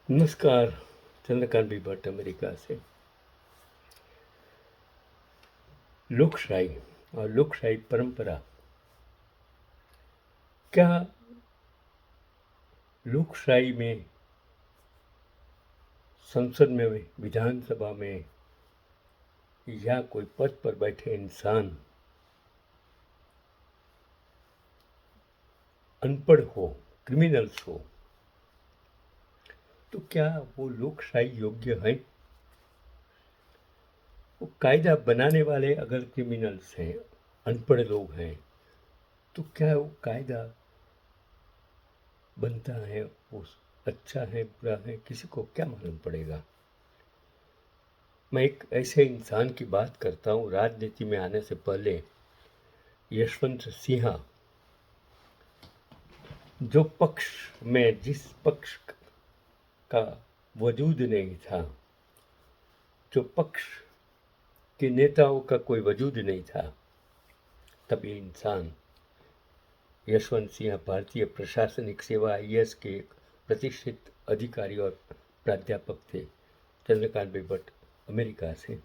नमस्कार। चंद्रकांत भी भट्ट अमेरिका से। लोकशाही और लोकशाही परंपरा, क्या लोकशाही में संसद में, विधानसभा में या कोई पद पर बैठे इंसान अनपढ़ हो, क्रिमिनल्स हो, तो क्या वो लोकशाही योग्य है? वो कायदा बनाने वाले अगर क्रिमिनल्स हैं, अनपढ़ लोग हैं, तो क्या वो कायदा बनता है? वो अच्छा है, बुरा है, किसी को क्या मालूम पड़ेगा। मैं एक ऐसे इंसान की बात करता हूँ, राजनीति में आने से पहले यशवंत सिन्हा, जो पक्ष में, जिस पक्ष का वजूद नहीं था, जो पक्ष के नेताओं का कोई वजूद नहीं था, तब ये इंसान यशवंत सिन्हा भारतीय प्रशासनिक सेवा आईएएस के एक प्रतिष्ठित अधिकारी और प्राध्यापक थे। चंद्रकांत भी भट्ट अमेरिका से।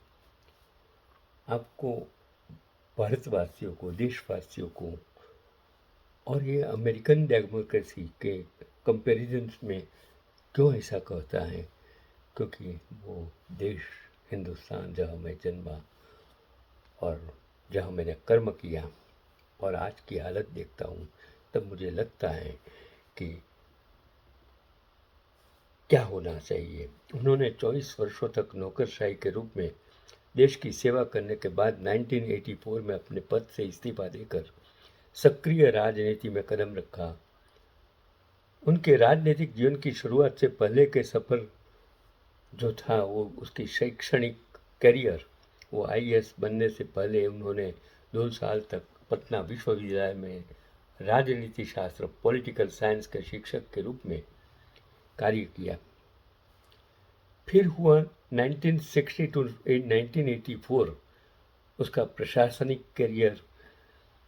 आपको, भारतवासियों को, देशवासियों को, और ये अमेरिकन डेमोक्रेसी के कंपैरिजन्स में क्यों ऐसा कहता है? क्योंकि वो देश हिंदुस्तान जहाँ मैं जन्मा और जहाँ मैंने कर्म किया और आज की हालत देखता हूँ, तब मुझे लगता है कि क्या होना चाहिए। उन्होंने 24 वर्षों तक नौकरशाही के रूप में देश की सेवा करने के बाद 1984 में अपने पद से इस्तीफा देकर सक्रिय राजनीति में कदम रखा। उनके राजनीतिक जीवन की शुरुआत से पहले के सफर जो था, वो उसकी शैक्षणिक करियर, वो आईएएस बनने से पहले उन्होंने 2 साल तक पटना विश्वविद्यालय में राजनीति शास्त्र, पॉलिटिकल साइंस के शिक्षक के रूप में कार्य किया। फिर हुआ 1960 टू 1984 उसका प्रशासनिक करियर।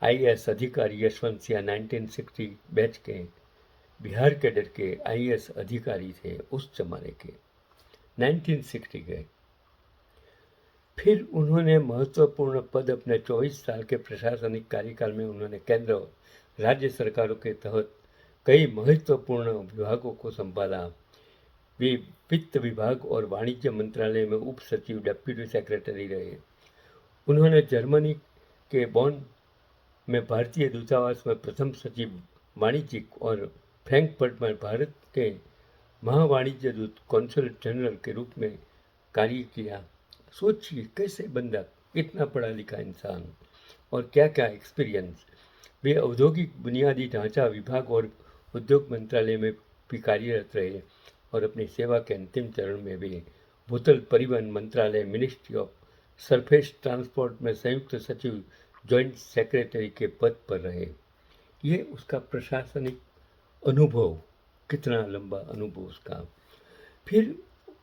आईएएस अधिकारी यशवंत सिन्हा 1960 बैच के बिहार कैडर के आईएएस अधिकारी थे उस जमाने के, 1960 के। फिर उन्होंने महत्वपूर्ण पद अपने 24 साल के प्रशासनिक कार्यकाल में उन्होंने केंद्र और राज्य सरकारों के तहत कई महत्वपूर्ण विभागों को संभाला। वे वित्त विभाग और वाणिज्य मंत्रालय में उप सचिव, डेप्यूटी सेक्रेटरी रहे। उन्होंने जर्मनी के बॉन में भारतीय दूतावास में प्रथम सचिव वाणिज्यिक और फ्रैंकफर्ट में भारत के महावाणिज्य दूत, कौंसल जनरल के रूप में कार्य किया। सोचिए कैसे बंदा, इतना पढ़ा लिखा इंसान और क्या क्या एक्सपीरियंस। वे औद्योगिक बुनियादी ढांचा विभाग और उद्योग मंत्रालय में भी कार्यरत रहे और अपनी सेवा के अंतिम चरण में वे भूतल परिवहन मंत्रालय, मिनिस्ट्री ऑफ सरफेस ट्रांसपोर्ट में संयुक्त सचिव, जॉइंट सेक्रेटरी के पद पर रहे। ये उसका प्रशासनिक अनुभव, कितना लंबा अनुभव उसका। फिर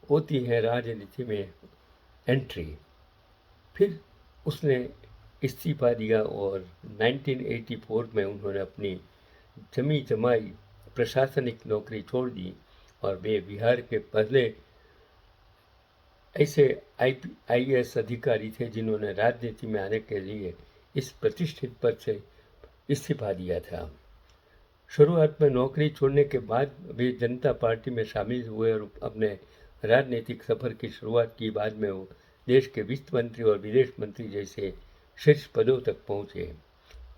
होती है राजनीति में एंट्री। फिर उसने इस्तीफा दिया और 1984 में उन्होंने अपनी जमी जमाई प्रशासनिक नौकरी छोड़ दी और वे बिहार के पहले ऐसे आईएएस अधिकारी थे जिन्होंने राजनीति में आने के लिए इस प्रतिष्ठित पद से इस्तीफा दिया था। शुरुआत में नौकरी छोड़ने के बाद वे जनता पार्टी में शामिल हुए और अपने राजनीतिक सफर की शुरुआत की। बाद में वो देश के वित्त मंत्री और विदेश मंत्री जैसे शीर्ष पदों तक पहुंचे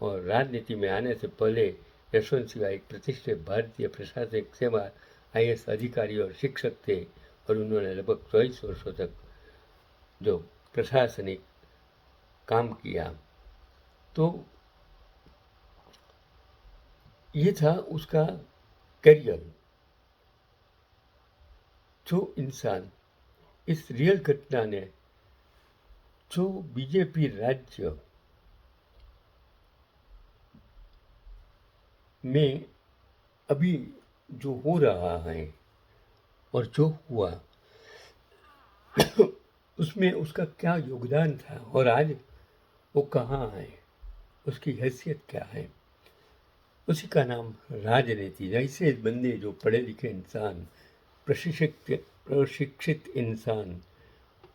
और राजनीति में आने से पहले यशवंत सिन्हा एक प्रतिष्ठित भारतीय प्रशासनिक सेवा आईएएस अधिकारी और शिक्षक थे और उन्होंने लगभग 24 वर्षों तक जो प्रशासनिक काम किया। तो ये था उसका करियर। जो इंसान, इस रियल घटना ने, जो बीजेपी राज्य में अभी जो हो रहा है और जो हुआ उसमें उसका क्या योगदान था और आज वो कहाँ है, उसकी हैसियत क्या है, उसी का नाम राजनीति। ऐसे बंदे जो पढ़े लिखे इंसान प्रशिक्षित इंसान,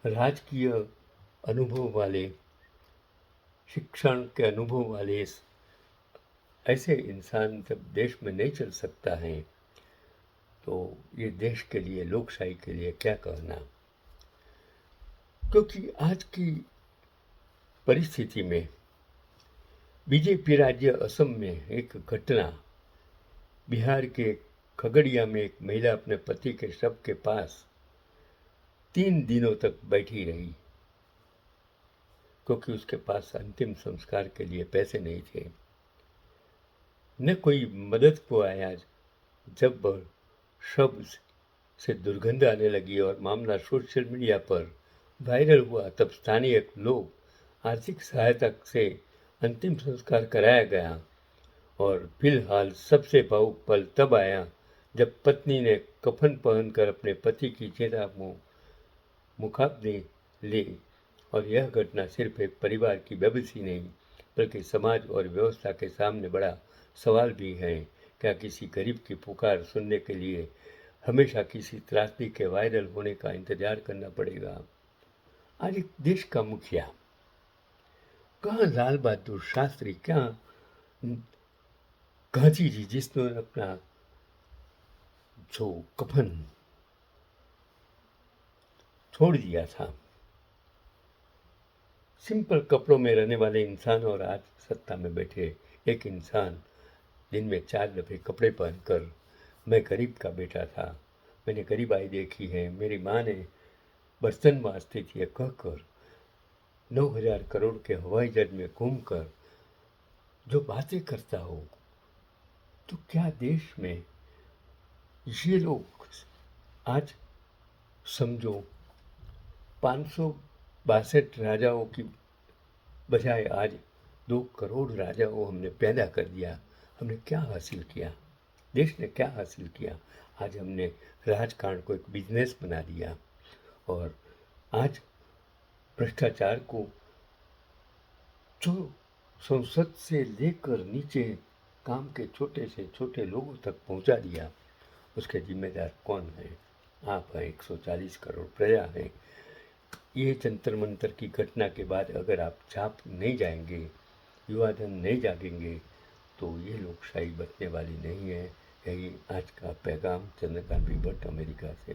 राजकीय अनुभव वाले, शिक्षण के अनुभव वाले ऐसे इंसान जब देश में नहीं चल सकता है तो ये देश के लिए, लोकशाही के लिए क्या कहना। क्योंकि आज की परिस्थिति में बीजेपी राज्य असम में एक घटना, बिहार के खगड़िया में एक महिला अपने पति के शव के पास 3 दिनों तक बैठी रही क्योंकि उसके पास अंतिम संस्कार के लिए पैसे नहीं थे। न कोई मदद को आया। जब शव से दुर्गंध आने लगी और मामला सोशल मीडिया पर वायरल हुआ तब स्थानीय लोग आर्थिक सहायता से अंतिम संस्कार कराया गया। और फिलहाल सबसे भावुक पल तब आया जब पत्नी ने कफन पहनकर अपने पति की चिता मुखाग्नि ली। और यह घटना सिर्फ एक परिवार की बेबसी नहीं बल्कि समाज और व्यवस्था के सामने बड़ा सवाल भी है। क्या किसी गरीब की पुकार सुनने के लिए हमेशा किसी त्रासदी के वायरल होने का इंतजार करना पड़ेगा। आज एक देश का मुखिया, कहाँ लाल बहादुर शास्त्री, क्या गांधी जी, जिसने अपना जो कफन छोड़ दिया था, सिंपल कपड़ों में रहने वाले इंसान, और आज सत्ता में बैठे एक इंसान दिन में 4 दफे कपड़े पहनकर मैं गरीब का बेटा था, मैंने गरीबाई देखी है, मेरी माँ ने बर्तन मांजती थी कहकर 9,000 करोड़ के हवाई जहाज में घूमकर जो बातें करता हो, तो क्या देश में ये लोग आज समझो 562 राजाओं की बजाय आज 2 करोड़ राजाओं हमने पैदा कर दिया। हमने क्या हासिल किया? देश ने क्या हासिल किया? आज हमने राजकारण को एक बिजनेस बना दिया और आज भ्रष्टाचार को जो संसद से लेकर नीचे काम के छोटे से छोटे लोगों तक पहुंचा दिया, उसके जिम्मेदार कौन है? आप हैं, 140 करोड़ प्रजा है। ये जंतर मंतर की घटना के बाद अगर आप छाप नहीं जाएंगे, युवा धन नहीं जागेंगे, तो ये लोकशाही बचने वाली नहीं है। यही आज का पैगाम चंद्रकांत भट्ट, अमेरिका से।